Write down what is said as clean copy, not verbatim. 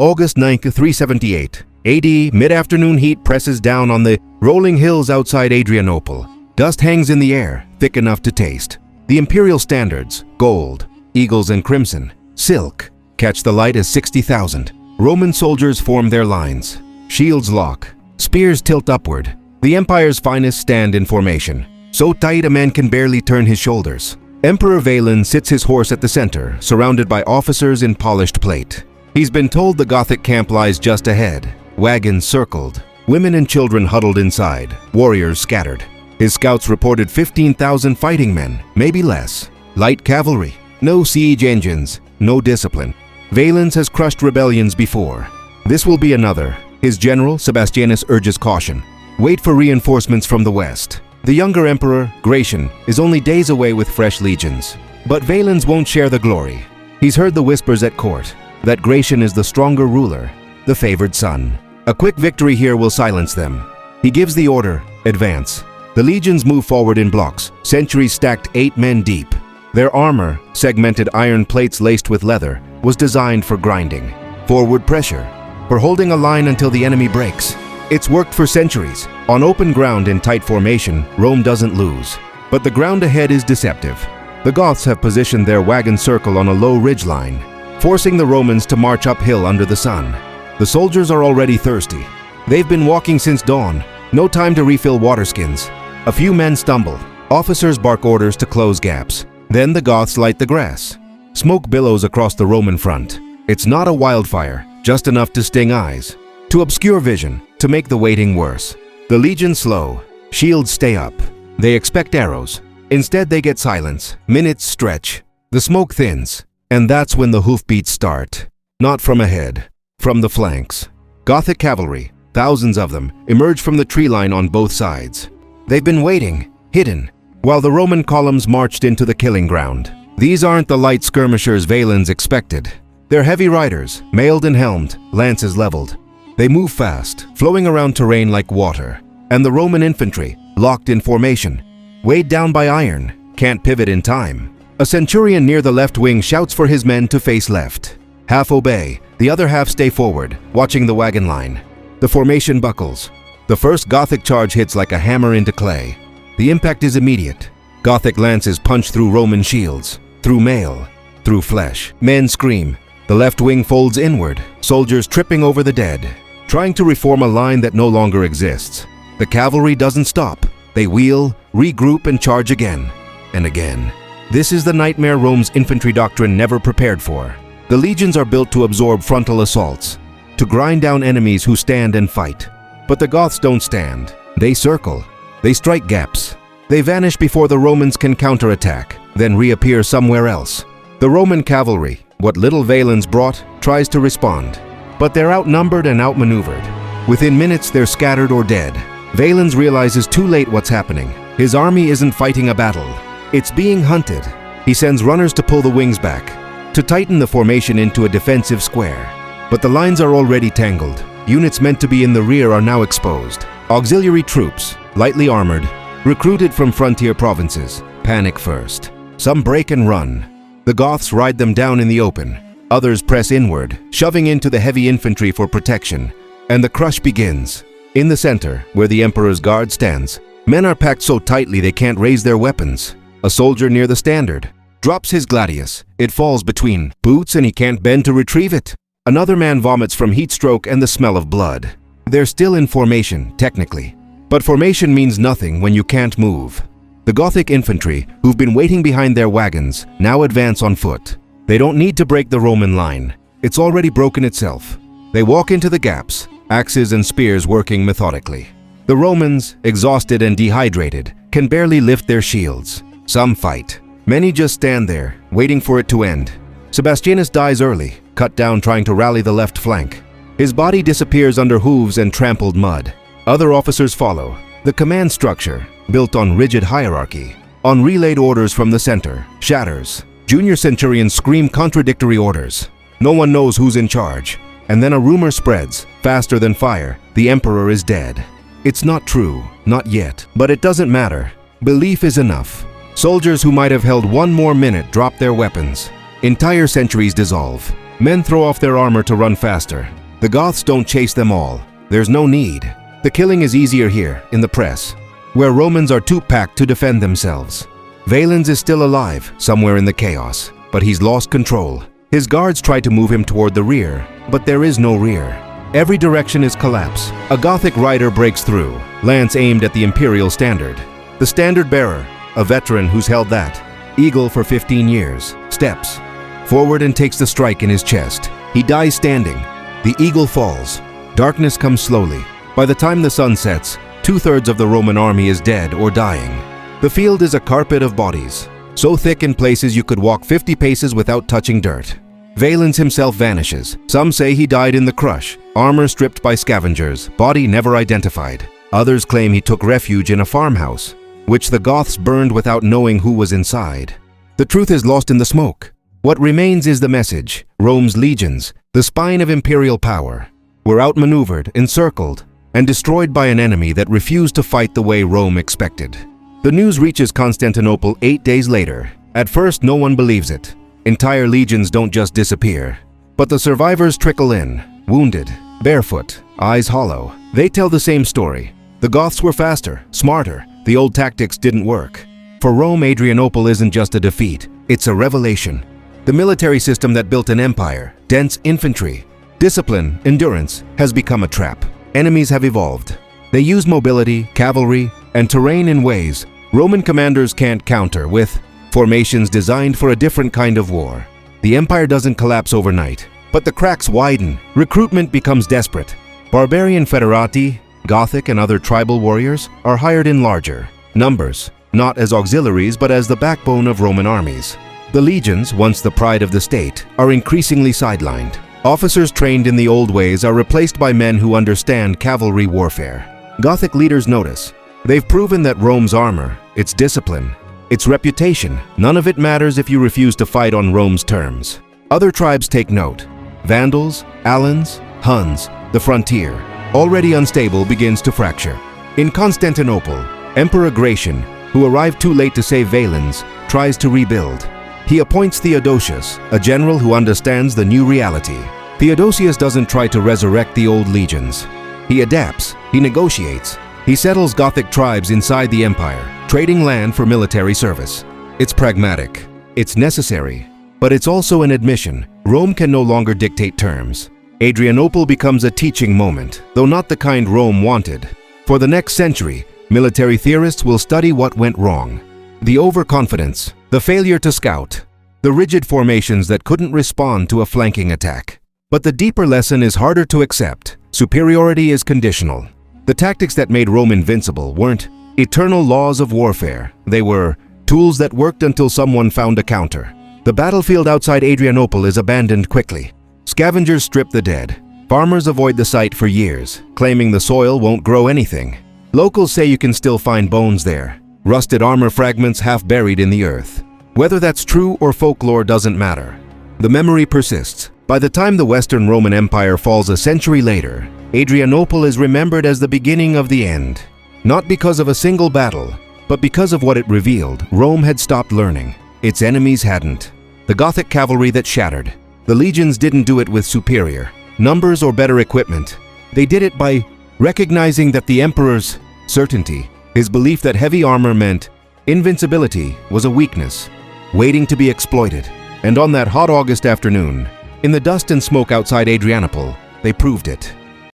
August 9th, 378. AD, mid-afternoon heat presses down on the rolling hills outside Adrianople. Dust hangs in the air, thick enough to taste. The imperial standards, gold, eagles and crimson, silk, catch the light as 60,000. Roman soldiers form their lines. Shields lock, spears tilt upward. The empire's finest stand in formation. So tight a man can barely turn his shoulders. Emperor Valens sits his horse at the center, surrounded by officers in polished plate. He's been told the Gothic camp lies just ahead. Wagons circled, women and children huddled inside, warriors scattered. His scouts reported 15,000 fighting men, maybe less. Light cavalry, no siege engines, no discipline. Valens has crushed rebellions before. This will be another. His general, Sebastianus, urges caution. Wait for reinforcements from the west. The younger emperor, Gratian, is only days away with fresh legions. But Valens won't share the glory. He's heard the whispers at court that Gratian is the stronger ruler, the favored son. A quick victory here will silence them. He gives the order, advance. The legions move forward in blocks, sentries stacked 8 men deep. Their armor, segmented iron plates laced with leather, was designed for grinding. Forward pressure, for holding a line until the enemy breaks. It's worked for centuries. On open ground in tight formation, Rome doesn't lose. But the ground ahead is deceptive. The Goths have positioned their wagon circle on a low ridgeline, forcing the Romans to march uphill under the sun. The soldiers are already thirsty. They've been walking since dawn. No time to refill water skins. A few men stumble. Officers bark orders to close gaps. Then the Goths light the grass. Smoke billows across the Roman front. It's not a wildfire, just enough to sting eyes, to obscure vision, to make the waiting worse. The legions slow. Shields stay up. They expect arrows. Instead they get silence. Minutes stretch. The smoke thins. And that's when the hoofbeats start. Not from ahead, from the flanks. Gothic cavalry, thousands of them, emerge from the tree line on both sides. They've been waiting, hidden, while the Roman columns marched into the killing ground. These aren't the light skirmishers Valens expected. They're heavy riders, mailed and helmed, lances leveled. They move fast, flowing around terrain like water. And the Roman infantry, locked in formation, weighed down by iron, can't pivot in time. A centurion near the left wing shouts for his men to face left. Half obey, the other half stay forward, watching the wagon line. The formation buckles. The first Gothic charge hits like a hammer into clay. The impact is immediate. Gothic lances punch through Roman shields, through mail, through flesh. Men scream. The left wing folds inward, soldiers tripping over the dead, trying to reform a line that no longer exists. The cavalry doesn't stop. They wheel, regroup, and charge again and again. This is the nightmare Rome's infantry doctrine never prepared for. The legions are built to absorb frontal assaults, to grind down enemies who stand and fight. But the Goths don't stand. They circle. They strike gaps. They vanish before the Romans can counterattack, then reappear somewhere else. The Roman cavalry, what little Valens brought, tries to respond. But they're outnumbered and outmaneuvered. Within minutes, they're scattered or dead. Valens realizes too late what's happening. His army isn't fighting a battle. It's being hunted. He sends runners to pull the wings back, to tighten the formation into a defensive square. But the lines are already tangled. Units meant to be in the rear are now exposed. Auxiliary troops, lightly armored, recruited from frontier provinces, panic first. Some break and run. The Goths ride them down in the open. Others press inward, shoving into the heavy infantry for protection. And the crush begins. In the center, where the Emperor's guard stands, men are packed so tightly they can't raise their weapons. A soldier near the standard drops his gladius. It falls between boots and he can't bend to retrieve it. Another man vomits from heat stroke and the smell of blood. They're still in formation, technically. But formation means nothing when you can't move. The Gothic infantry, who've been waiting behind their wagons, now advance on foot. They don't need to break the Roman line. It's already broken itself. They walk into the gaps, axes and spears working methodically. The Romans, exhausted and dehydrated, can barely lift their shields. Some fight. Many just stand there, waiting for it to end. Sebastianus dies early, cut down trying to rally the left flank. His body disappears under hooves and trampled mud. Other officers follow. The command structure, built on rigid hierarchy, on relayed orders from the center, shatters. Junior centurions scream contradictory orders. No one knows who's in charge. And then a rumor spreads, faster than fire, the emperor is dead. It's not true, not yet, but it doesn't matter. Belief is enough. Soldiers who might have held one more minute drop their weapons. Entire centuries dissolve. Men throw off their armor to run faster. The Goths don't chase them all. There's no need. The killing is easier here, in the press, where Romans are too packed to defend themselves. Valens is still alive, somewhere in the chaos, but he's lost control. His guards try to move him toward the rear, but there is no rear. Every direction is collapse. A Gothic rider breaks through, lance aimed at the imperial standard. The standard bearer, a veteran who's held that, eagle for 15 years, steps forward and takes the strike in his chest. He dies standing. The eagle falls. Darkness comes slowly. By the time the sun sets, 2/3 of the Roman army is dead or dying. The field is a carpet of bodies, so thick in places you could walk 50 paces without touching dirt. Valens himself vanishes. Some say he died in the crush, armor stripped by scavengers, body never identified. Others claim he took refuge in a farmhouse, which the Goths burned without knowing who was inside. The truth is lost in the smoke. What remains is the message: Rome's legions, the spine of imperial power, were outmaneuvered, encircled, and destroyed by an enemy that refused to fight the way Rome expected. The news reaches Constantinople 8 days later. At first, no one believes it. Entire legions don't just disappear. But the survivors trickle in, wounded, barefoot, eyes hollow. They tell the same story. The Goths were faster, smarter. The old tactics didn't work. For Rome, Adrianople isn't just a defeat, it's a revelation. The military system that built an empire, dense infantry, discipline, endurance, has become a trap. Enemies have evolved. They use mobility, cavalry, and terrain in ways Roman commanders can't counter, with formations designed for a different kind of war. The empire doesn't collapse overnight, but the cracks widen. Recruitment becomes desperate. Barbarian federati, Gothic and other tribal warriors are hired in larger numbers, not as auxiliaries but as the backbone of Roman armies. The legions, once the pride of the state, are increasingly sidelined. Officers trained in the old ways are replaced by men who understand cavalry warfare. Gothic leaders notice. They've proven that Rome's armor, its discipline, its reputation, none of it matters if you refuse to fight on Rome's terms. Other tribes take note. Vandals, Alans, Huns, the frontier, already unstable, begins to fracture. In Constantinople, Emperor Gratian, who arrived too late to save Valens, tries to rebuild. He appoints Theodosius, a general who understands the new reality. Theodosius doesn't try to resurrect the old legions. He adapts, he negotiates, he settles Gothic tribes inside the empire, trading land for military service. It's pragmatic, it's necessary, but it's also an admission. Rome can no longer dictate terms. Adrianople becomes a teaching moment, though not the kind Rome wanted. For the next century, military theorists will study what went wrong. The overconfidence, the failure to scout, the rigid formations that couldn't respond to a flanking attack. But the deeper lesson is harder to accept. Superiority is conditional. The tactics that made Rome invincible weren't eternal laws of warfare. They were tools that worked until someone found a counter. The battlefield outside Adrianople is abandoned quickly. Scavengers strip the dead. Farmers avoid the site for years, claiming the soil won't grow anything. Locals say you can still find bones there, rusted armor fragments half buried in the earth. Whether that's true or folklore doesn't matter. The memory persists. By the time the Western Roman Empire falls a century later, Adrianople is remembered as the beginning of the end. Not because of a single battle, but because of what it revealed. Rome had stopped learning. Its enemies hadn't. The Gothic cavalry that shattered. The legions didn't do it with superior numbers or better equipment. They did it by recognizing that the emperor's certainty, his belief that heavy armor meant invincibility, was a weakness, waiting to be exploited. And on that hot August afternoon, in the dust and smoke outside Adrianople, they proved it.